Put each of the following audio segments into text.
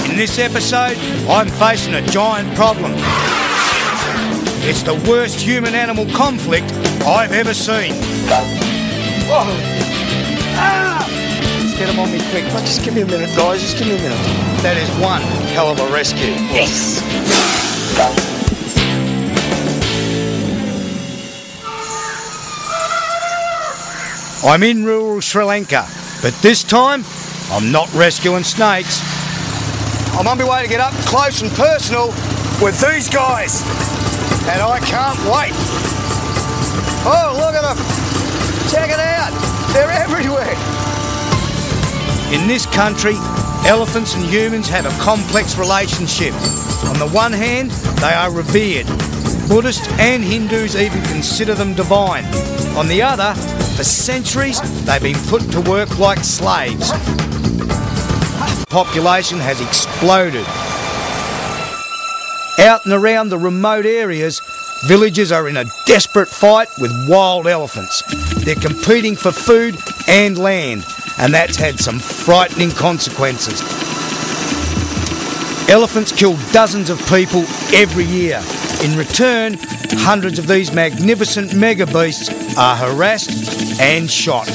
In this episode, I'm facing a giant problem. It's the worst human-animal conflict I've ever seen. Whoa. Ah! Let's get him on me quick. Oh, just give me a minute, guys. Just give me a minute. That is one hell of a rescue. Yes! I'm in rural Sri Lanka, but this time, I'm not rescuing snakes. I'm on my way to get up close and personal with these guys. And I can't wait. Oh, look at them. Check it out. They're everywhere. In this country, elephants and humans have a complex relationship. On the one hand, they are revered. Buddhists and Hindus even consider them divine. On the other, for centuries, they've been put to work like slaves. Population has exploded. Out and around the remote areas, villagers are in a desperate fight with wild elephants. They're competing for food and land, and that's had some frightening consequences. Elephants kill dozens of people every year. In return, hundreds of these magnificent mega beasts are harassed and shot.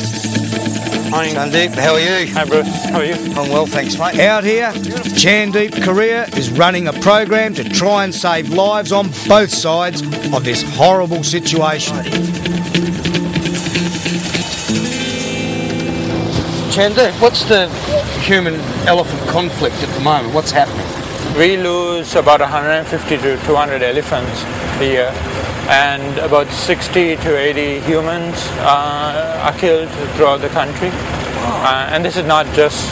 Morning, Sandeep. How are you? Hi, Bruce. How are you? I'm well, thanks, mate. Out here, Chandeep Korea is running a program to try and save lives on both sides of this horrible situation. Chandeep, what's the human-elephant conflict at the moment? What's happening? We lose about 150 to 200 elephants a year, and about 60 to 80 humans are killed throughout the country. And this is not just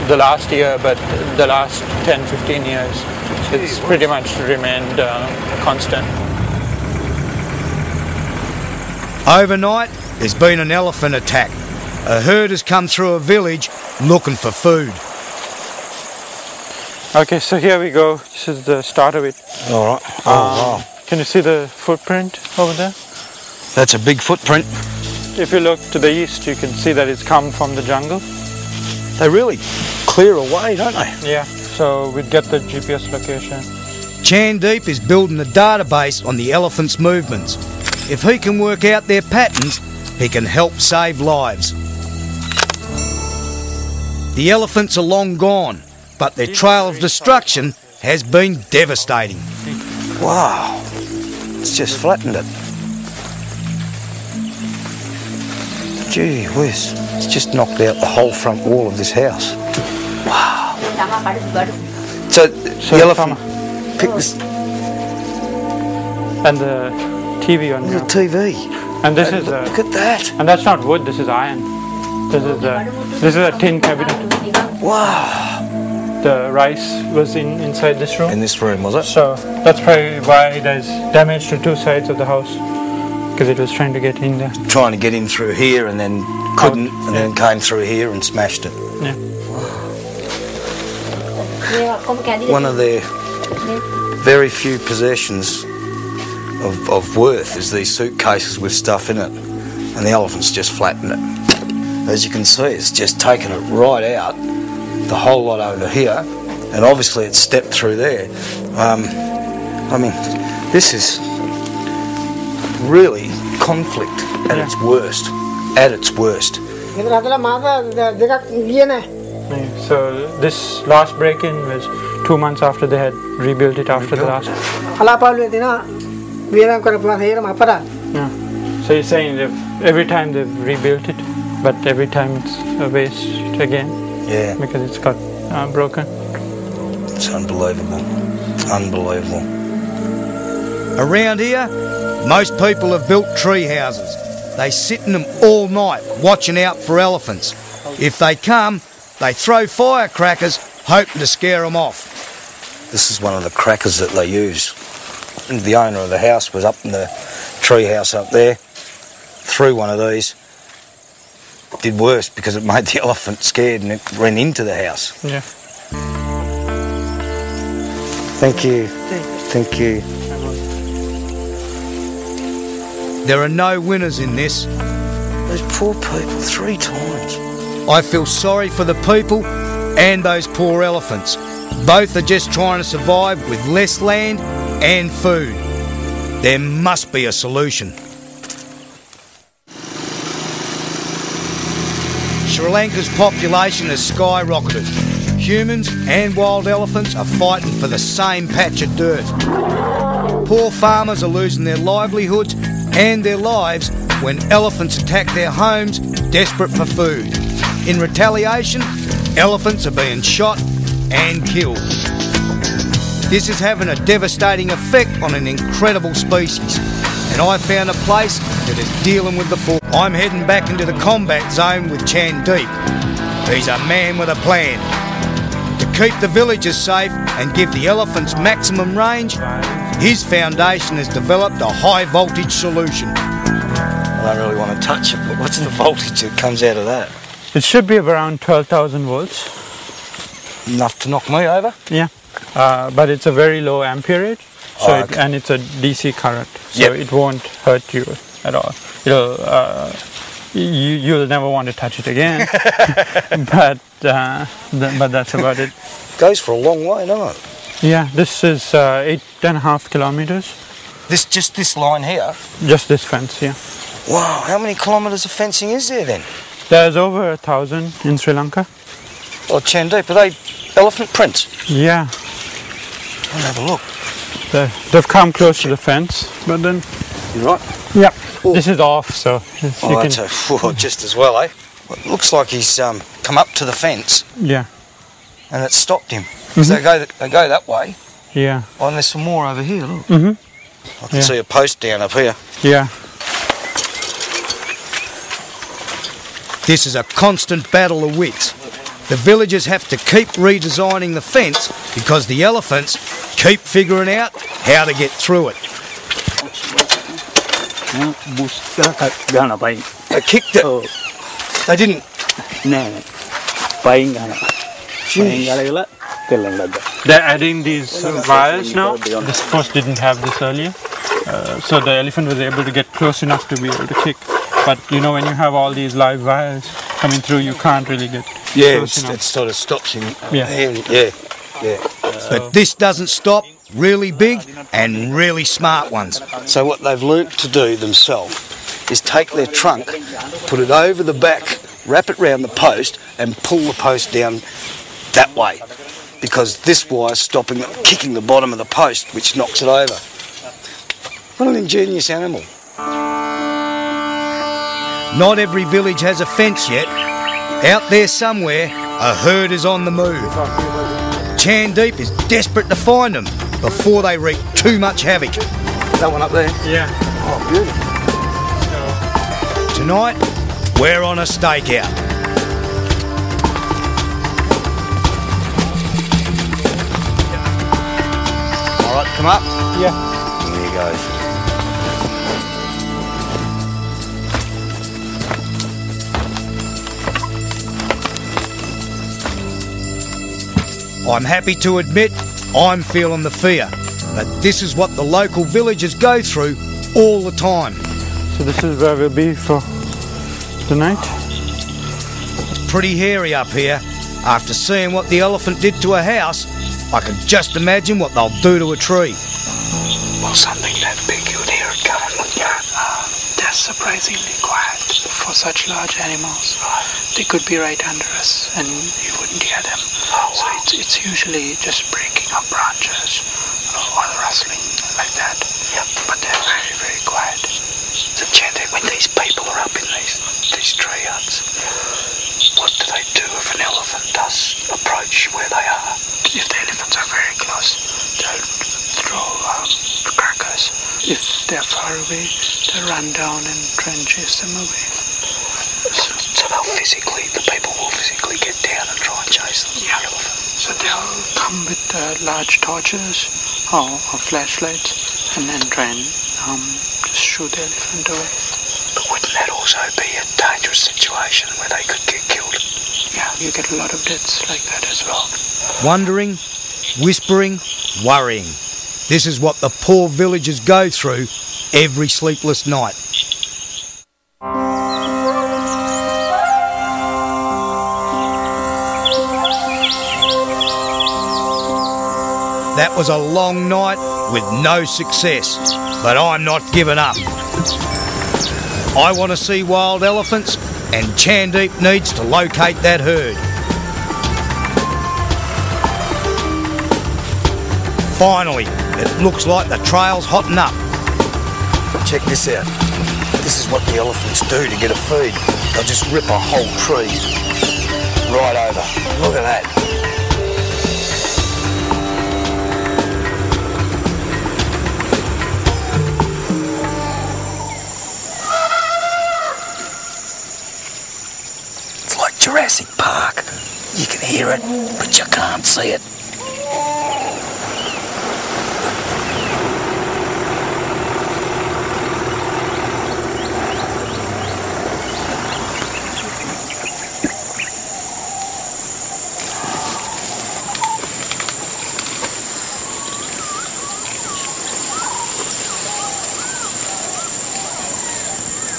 the last year, but the last 10-15 years. It's pretty much remained constant. Overnight, there's been an elephant attack. A herd has come through a village looking for food. Okay, so here we go. This is the start of it. All right. Oh, wow. Can you see the footprint over there? That's a big footprint. If you look to the east, you can see that it's come from the jungle. They really clear away, don't they? Yeah, so we'd get the GPS location. Chandeep is building a database on the elephants' movements. If he can work out their patterns, he can help save lives. The elephants are long gone, but their trail of destruction has been devastating. Wow. It's just flattened it. Gee whiz. It's just knocked out the whole front wall of this house. Wow. So the elephant picked this... And the TV on the TV. And this is look at that. And that's not wood, this is iron. This is a tin cabinet. Wow. The rice was inside this room. In this room, was it? So that's probably why there's damage to two sides of the house, because it was trying to get in there. Trying to get in through here and then couldn't, and then came through here and smashed it. Yeah. One of their very few possessions of worth is these suitcases with stuff in it, and the elephant's just flattened it. As you can see, it's just taken it right out, the whole lot over here, and obviously it's stepped through there. I mean, this is really conflict at its worst. At its worst. So this last break-in was 2 months after they had rebuilt it after the last. Yeah. So you're saying every time they've rebuilt it, but every time it's a waste again? Yeah. Because it's got broken. It's unbelievable. Unbelievable. Around here, most people have built tree houses. They sit in them all night, watching out for elephants. If they come, they throw firecrackers, hoping to scare them off. This is one of the crackers that they use. And the owner of the house was up in the tree house up there, threw one of these. Did worse because it made the elephant scared and it ran into the house. Yeah. Thank you. Thank you. There are no winners in this. Those poor people 3 times. I feel sorry for the people and those poor elephants. Both are just trying to survive with less land and food. There must be a solution. Sri Lanka's population has skyrocketed. Humans and wild elephants are fighting for the same patch of dirt. Poor farmers are losing their livelihoods and their lives when elephants attack their homes, desperate for food. In retaliation, elephants are being shot and killed. This is having a devastating effect on an incredible species, and I found a place that is dealing with the force. I'm heading back into the combat zone with Chandeep. He's a man with a plan. To keep the villagers safe and give the elephants maximum range, his foundation has developed a high voltage solution. I don't really want to touch it, but what's the voltage that comes out of that? It should be around 12,000 volts. Enough to knock me over? Yeah, but it's a very low amperage, so Oh, okay. and it's a DC current, so it won't hurt you at all. It'll you'll never want to touch it again, but that's about it. Goes for a long way, doesn't it? Yeah, this is 8.5 kilometers. Just this line here? Just this fence, yeah. Wow, how many kilometres of fencing is there then? There's over 1,000 in Sri Lanka. Oh, Chandeep, are they elephant prints? Yeah. I'll have a look. They've come close to the fence, but then... You right? Yeah. Oh. This is off, so you Oh, can... that's just as well, eh? Well, it looks like he's come up to the fence Yeah. and it stopped him. Because they go that way. Yeah. Oh, and there's some more over here, look. Mhm. I can see a post down up here. Yeah. This is a constant battle of wits. The villagers have to keep redesigning the fence because the elephants keep figuring out how to get through it. They kicked it. They didn't. They're adding these wires now. This post didn't have this earlier. So the elephant was able to get close enough to be able to kick. But you know, when you have all these live wires coming through, you can't really get close enough. It sort of stops him. Yeah. But this doesn't stop really big and really smart ones. So what they've learnt to do themselves is take their trunk, put it over the back, wrap it round the post and pull the post down that way. Because this wire's stopping it, kicking the bottom of the post, which knocks it over. What an ingenious animal. Not every village has a fence yet. Out there somewhere, a herd is on the move. Chandeep is desperate to find them before they wreak too much havoc. That one up there? Yeah. Oh, beautiful. Tonight, we're on a stakeout. All right, come up. Yeah. There you go. I'm happy to admit I'm feeling the fear, but this is what the local villagers go through all the time. So this is where we'll be for tonight. It's pretty hairy up here. After seeing what the elephant did to a house, I can just imagine what they'll do to a tree. Well, something that big, you'd hear it coming, wouldn't you? They're surprisingly quiet for such large animals. They could be right under us and you wouldn't hear them. So it's usually just breaking up branches or rustling like that. Yep. But they're very, very quiet. So, Chandeep, when these people are up in these tree huts, what do they do if an elephant does approach where they are? If the elephants are very close, they'll throw crackers. If they're far away, they'll run down and try and chase them away. So the people will physically get down and try and chase them. Yeah. So they'll come with large torches or flashlights and then try and just shoot the elephant away. But wouldn't that also be a dangerous situation where they could get killed? Yeah, you get a lot of deaths like that as well. Wondering, whispering, worrying. This is what the poor villagers go through every sleepless night. That was a long night with no success, but I'm not giving up. I want to see wild elephants, and Chandeep needs to locate that herd. Finally, it looks like the trail's hotting up. Check this out. This is what the elephants do to get a feed. They'll just rip a whole tree right over. Look at that. It's like Jurassic Park. You can hear it, but you can't see it.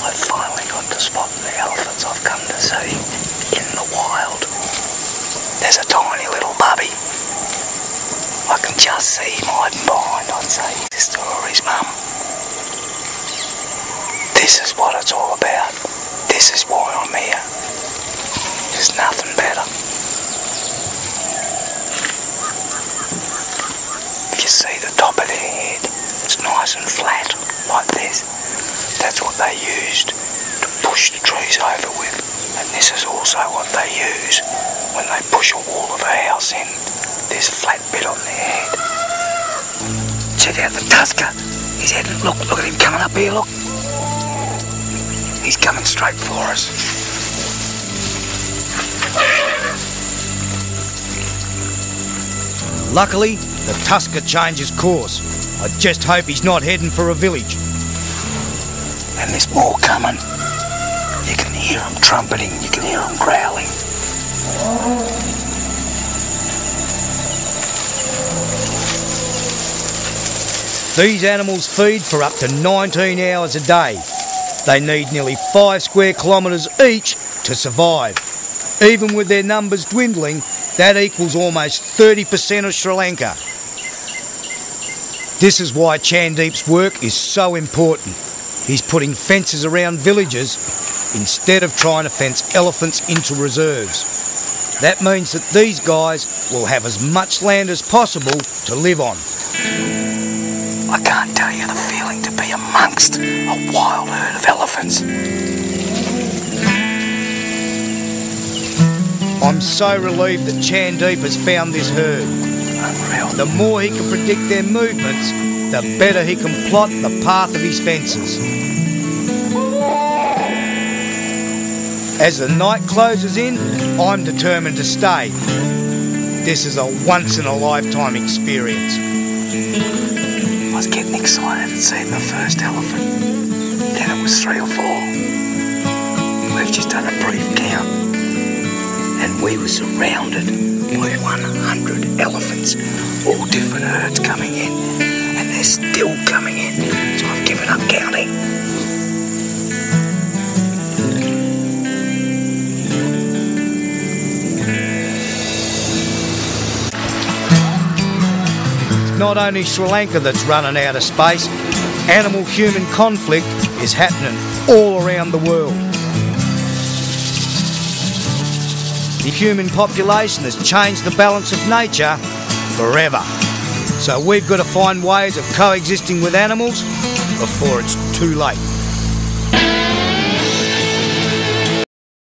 I've finally got to spot the elephants I've come to see in the wild. There's a tiny little bubby. I can just see him hiding behind, I'd say, his sister or his mum. This is what it's all about. This is why I'm here. There's nothing better. If you see the top of their head, it's nice and flat, like this. That's what they used to push the trees over with, and this is also what they use when they push a wall of a house in. This flat bit on their head. Check out the tusker. He's heading. Look at him coming up here. Look. He's coming straight for us. Luckily, the tusker changes course. I just hope he's not heading for a village. And there's more coming. You can hear them trumpeting, you can hear them growling. These animals feed for up to 19 hours a day. They need nearly 5 square kilometres each to survive. Even with their numbers dwindling, that equals almost 30% of Sri Lanka. This is why Chandeep's work is so important. He's putting fences around villages instead of trying to fence elephants into reserves. That means that these guys will have as much land as possible to live on. I can't tell you the feeling to be amongst a wild herd of elephants. I'm so relieved that Chandeep has found this herd. Unreal. The more he can predict their movements, the better he can plot the path of his fences. As the night closes in, I'm determined to stay. This is a once-in-a-lifetime experience. I was getting excited at seeing the first elephant. Then it was 3 or 4. We've just done a brief count. And we were surrounded by 100 elephants, all different herds coming in. And they're still coming in, so I've given up counting. It's not only Sri Lanka that's running out of space, animal-human conflict is happening all around the world. The human population has changed the balance of nature forever. So we've got to find ways of coexisting with animals before it's too late.